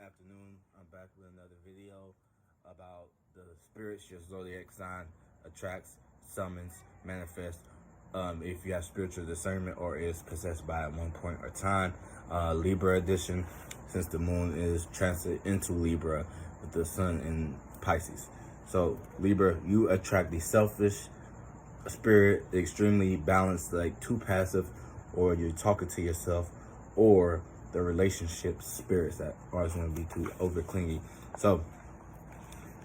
afternoon. I'm back with another video about the spirits your zodiac sign attracts, summons, manifests. If you have spiritual discernment or is possessed by at one point or time. Libra edition, since the moon is transit into Libra with the sun in Pisces. So Libra, you attract the selfish spirit, extremely balanced, like too passive, or you're talking to yourself, or the relationship spirits that are going to be too over clingy. So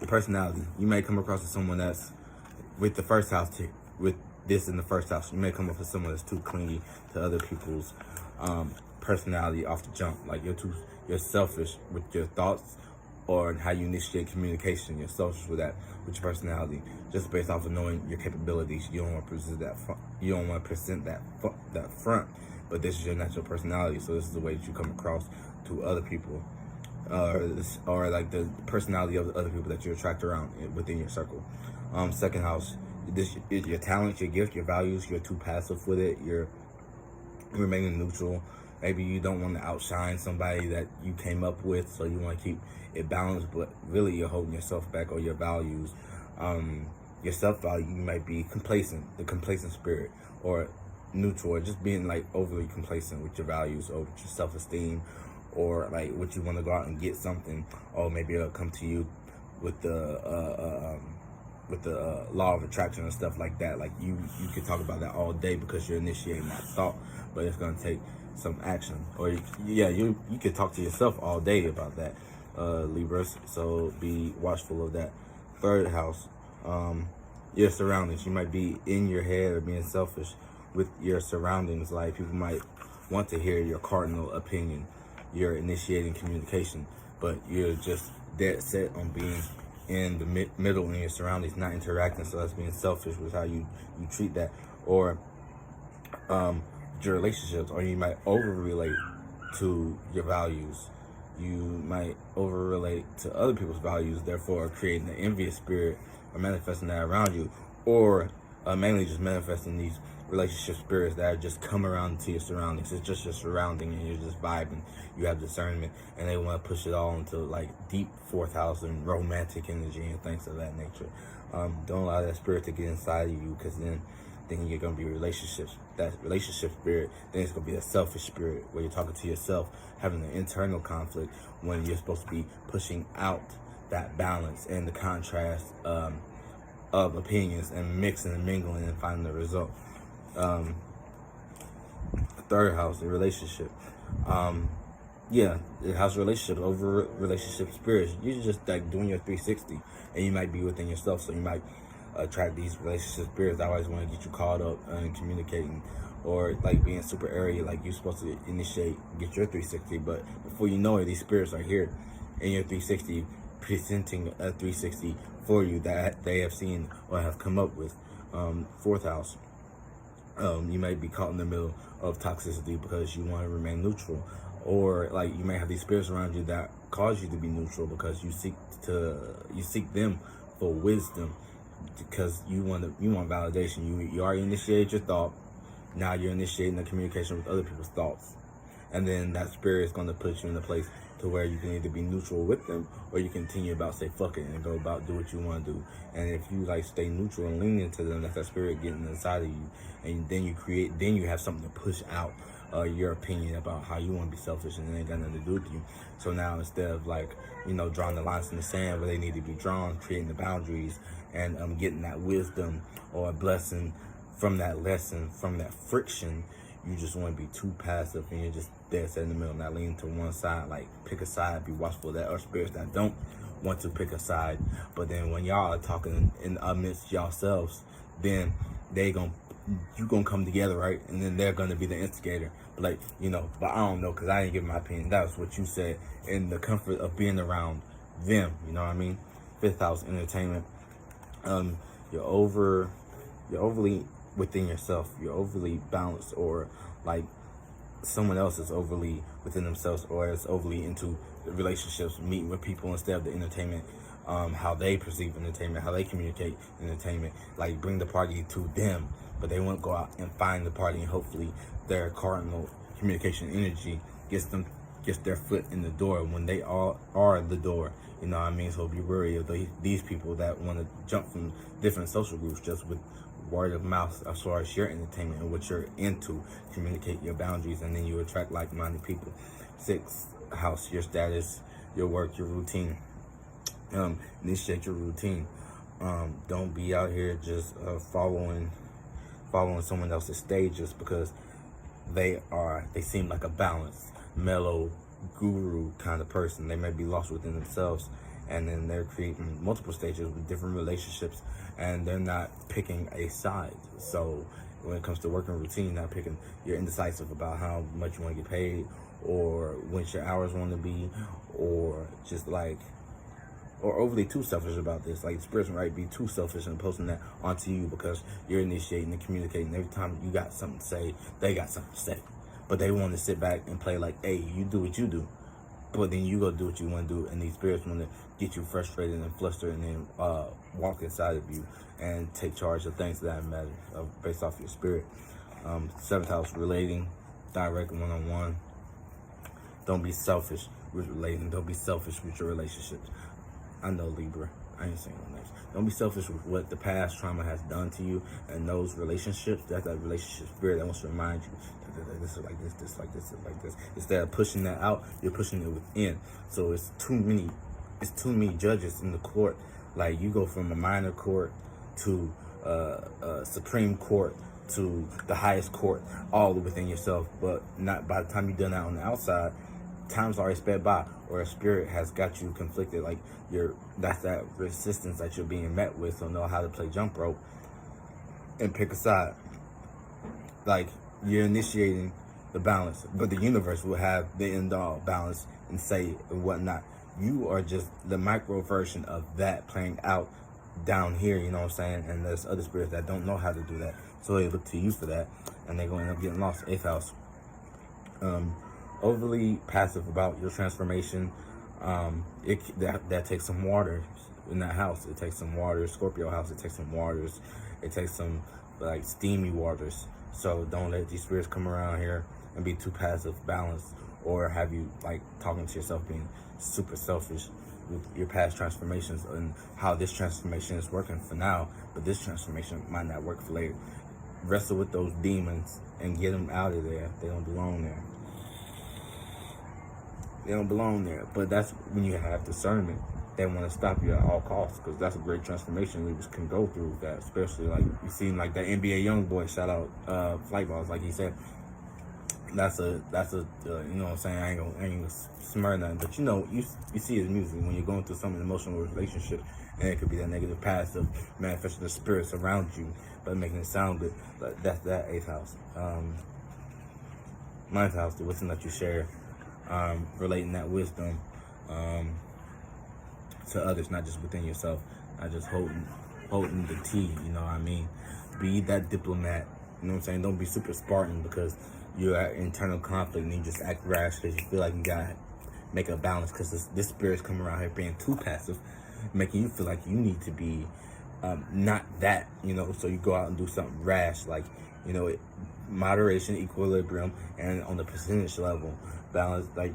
the personality, you may come across as someone that's with the first house, with this in the first house, you may come up with someone that's too clingy to other people's personality off the jump. Like you're selfish with your thoughts or how you initiate communication. You're selfish with that, with your personality, just based off of knowing your capabilities. You don't want to present that. You don't want to present that front. But this is your natural personality, so this is the way that you come across to other people, or like the personality of the other people that you attract around within your circle. Second house, this is your talent, your gift, your values. You're too passive with it. You're remaining neutral. Maybe you don't want to outshine somebody that you came up with, so you want to keep it balanced, but really you're holding yourself back, or your values, your self-value. You might be complacent, the complacent spirit, or neutral, or just being like overly complacent with your values or with your self-esteem, or like what you want to go out and get something, or maybe it'll come to you with the law of attraction and stuff like that. Like you could talk about that all day because you're initiating that thought, but it's going to take some action. Or you could talk to yourself all day about that, Libras, so be watchful of that. Third house, your surroundings. You might be in your head or being selfish with your surroundings. Like people might want to hear your cardinal opinion. You're initiating communication, but you're just dead set on being in the middle in your surroundings, not interacting. So that's being selfish with how you treat that. Or your relationships, or you might over relate to your values. You might over relate to other people's values, therefore creating an envious spirit or manifesting that around you, or mainly just manifesting these relationship spirits that just come around to your surroundings. It's just your surrounding and you're just vibing. You have discernment, and they want to push it all into like deep fourth house and romantic energy and things of that nature. Don't allow that spirit to get inside of you, because then you're going to be relationships. That relationship spirit, then it's going to be a selfish spirit where you're talking to yourself, having an internal conflict when you're supposed to be pushing out that balance and the contrast of opinions and mixing and mingling and finding the result. Third house, the relationship. It has relationship over relationship spirits. You're just like doing your 360, and you might be within yourself, so you might attract these relationship spirits that always want to get you caught up in communicating, or like being super airy, like you're supposed to initiate, get your 360, but before you know it, these spirits are here in your 360, presenting a 360 for you that they have seen or have come up with. Fourth house, you might be caught in the middle of toxicity because you want to remain neutral, or like you may have these spirits around you that cause you to be neutral because you seek them for wisdom, because you want validation. You already initiated your thought. Now you're initiating the communication with other people's thoughts, and then that spirit is going to put you in a place to where you can either be neutral with them, or you continue about say fuck it and go about do what you want to do. And if you like stay neutral and lean into them, that's that spirit getting inside of you, and then you have something to push out your opinion about how you want to be selfish, and it ain't got nothing to do with you. So now instead of like drawing the lines in the sand where they need to be drawn, creating the boundaries and getting that wisdom or a blessing from that lesson, from that friction, you just want to be too passive, and you're just dead set in the middle, not leaning to one side. Like pick a side, be watchful of that, or spirits that don't want to pick a side. But then when y'all are talking in amidst yourselves, then you gonna come together, right? And then they're gonna be the instigator. But like, but I don't know, because I didn't give my opinion. That was what you said, in the comfort of being around them. You know what I mean? Fifth house, entertainment. You're overly within yourself. You're overly balanced, or like someone else is overly within themselves, or is overly into relationships, meeting with people instead of the entertainment, how they perceive entertainment, how they communicate entertainment, like bring the party to them, but they won't go out and find the party, and hopefully their cardinal communication energy gets them gets their foot in the door when they all are the door. You know what I mean? So be wary of these people that want to jump from different social groups just with word of mouth as far as your entertainment and what you're into. Communicate your boundaries, and then you attract like-minded people. 6th house, your status, your work, your routine. Initiate your routine. Don't be out here just following someone else's stages because they seem like a balanced, mellow, guru kind of person. They may be lost within themselves, and then they're creating multiple stages with different relationships, and they're not picking a side. So when it comes to working routine, not picking, you're indecisive about how much you want to get paid, or when your hours want to be, or just like, or overly too selfish about this. Like, spirits might be too selfish and posting that onto you because you're initiating and communicating. Every time you got something to say, they got something to say. But they want to sit back and play like, hey, you do what you do. But then you go do what you want to do, and these spirits want to get you frustrated and flustered, and then walk inside of you and take charge of things that matter based off your spirit. 7th house, relating, direct, one-on-one. Don't be selfish with relating. Don't be selfish with your relationships. I know, Libra. I ain't saying no names. Don't be selfish with what the past trauma has done to you and those relationships. That's that relationship spirit that wants to remind you that this is like this, this like this, is like this. Instead of pushing that out, you're pushing it within. So it's too many judges in the court. Like, you go from a minor court to Supreme Court to the highest court, all within yourself. But not by the time you're done that on the outside, time's already sped by, or a spirit has got you conflicted. Like, that's that resistance that you're being met with. So know how to play jump rope and pick a side. Like, you're initiating the balance, but the universe will have the end all balance and say and whatnot. You are just the micro version of that playing out down here, you know what I'm saying? And there's other spirits that don't know how to do that, so they look to you for that, and they're going to end up getting lost. 8th house, overly passive about your transformation. That takes some water in that house. It takes some water. Scorpio house, it takes some waters. It takes some like steamy waters. So don't let these spirits come around here and be too passive, balanced, or have you like talking to yourself being super selfish with your past transformations and how this transformation is working for now, but this transformation might not work for later. Wrestle with those demons and get them out of there. They don't belong there. They don't belong there. But that's when you have discernment. They want to stop you at all costs, because that's a great transformation leaders can go through that. Especially like you seen like that NBA young boy, shout out Flight Balls, like he said. That's a you know what I'm saying, I ain't gonna smear nothing, but you know, you see his music when you're going through some emotional relationship, and it could be that negative past of manifesting the spirits around you, but making it sound good. But that's that 8th house. 9th house, the wisdom that you share, relating that wisdom to others, not just within yourself, not just holding the tea, you know what I mean? Be that diplomat, you know what I'm saying? Don't be super Spartan because you're at internal conflict and you just act rash because you feel like you gotta make a balance, because this spirit's coming around here being too passive, making you feel like you need to be not that, you know, so you go out and do something rash, like, you know, moderation, equilibrium, and on the percentage level, balance, like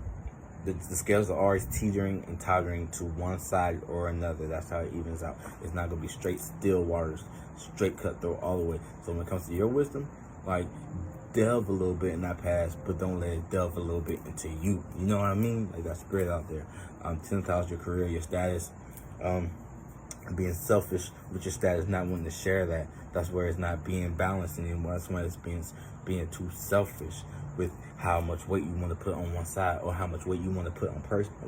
the scales are always teetering and tottering to one side or another. That's how it evens out. It's not gonna be straight still waters, straight cutthroat all the way. So when it comes to your wisdom, like, delve a little bit in that past, but don't let it delve a little bit into you. You know what I mean? Like, that spirit out there. 10th house, your career, your status. Being selfish with your status, not wanting to share that. That's where it's not being balanced anymore. That's why it's being too selfish with how much weight you want to put on one side, or how much weight you want to put on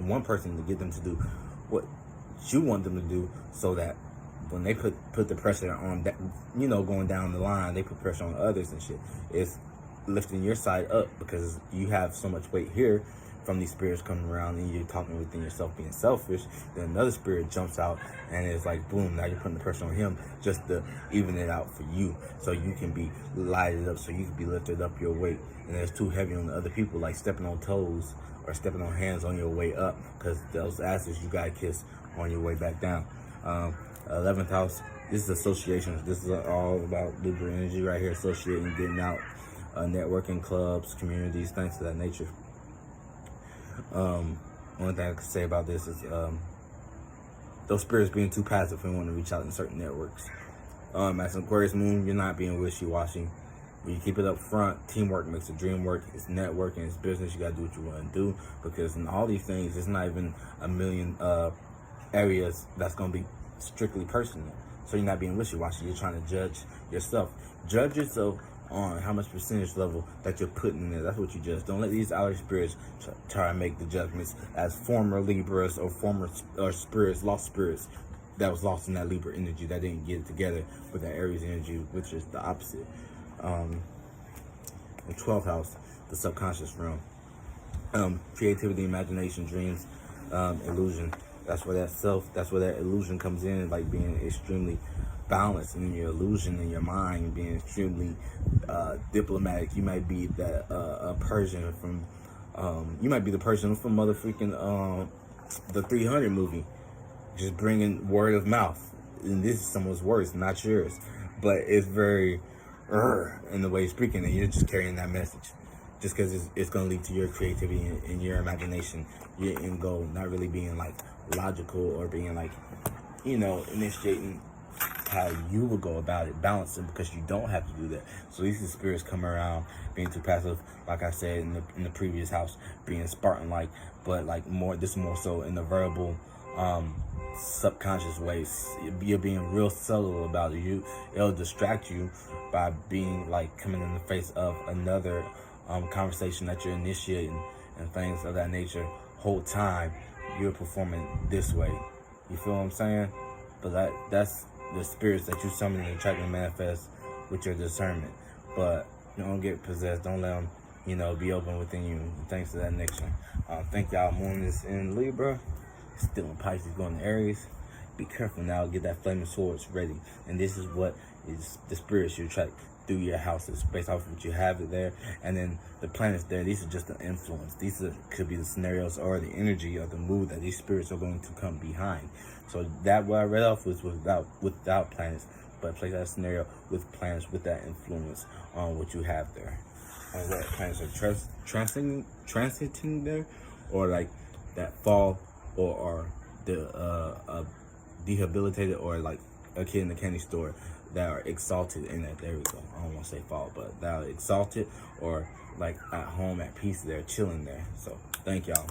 one person to get them to do what you want them to do, so that when they put the pressure on that, you know, going down the line, they put pressure on others and shit. It's lifting your side up because you have so much weight here from these spirits coming around, and you're talking within yourself being selfish. Then another spirit jumps out and it's like, boom, now you're putting the pressure on him just to even it out for you, so you can be lighted up, so you can be lifted up your weight. And it's too heavy on the other people, like stepping on toes or stepping on hands on your way up, because those asses you gotta kiss on your way back down. 11th house, this is associations. This is all about Libra energy right here, associating, getting out, networking, clubs, communities, things of that nature. One thing I can say about this is those spirits being too passive and want to reach out in certain networks. As an Aquarius moon, you're not being wishy-washy. When you keep it up front, teamwork makes the dream work. It's networking, it's business. You gotta do what you want to do, because in all these things, there's not even a million areas that's gonna be strictly personal. So you're not being wishy-washy. You're trying to judge yourself. Judge yourself on how much percentage level that you're putting in there. That's what you judge. Don't let these outer spirits try to make the judgments as former Libras or former spirits, lost spirits that was lost in that Libra energy that didn't get it together with that Aries energy, which is the opposite. The 12th house, the subconscious realm. Creativity, imagination, dreams, illusion. That's where that illusion comes in, like being extremely balanced in your illusion in your mind, being extremely diplomatic. You might be that a Persian from, you might be the person from motherfucking the 300 movie, just bringing word of mouth. And this is someone's words, not yours, but it's very in the way you're speaking, and you're just carrying that message. Just because it's going to lead to your creativity and your imagination, your end goal, not really being like logical or being like, you know, initiating how you would go about it, balancing, because you don't have to do that. So these spirits come around being too passive, like I said in the previous house, being Spartan-like, but like more so in the verbal, subconscious ways. You're being real subtle about it. It'll distract you by being like coming in the face of another conversation that you're initiating and things of that nature. Whole time you're performing this way. You feel what I'm saying? But that's the spirits that you summon and attract and manifest with your discernment. But don't get possessed. Don't let them, you know, be open within you. Thanks to that connection. Thank y'all. Moon is in Libra, still in Pisces, going to Aries. Be careful now. Get that flaming swords ready. And this is what is the spirits you attract through your houses, based off of what you have it there, and then the planets there. These are just the influence. Could be the scenarios or the energy or the mood that these spirits are going to come behind. So that what I read off was without planets, but play that scenario with planets, with that influence on what you have there, and what planets are transiting there, or like that fall or the debilitated, or like a kid in the candy store that are exalted in that. There we go. I don't want to say fall, but that are exalted, or like at home at peace, they're chilling there. So thank y'all.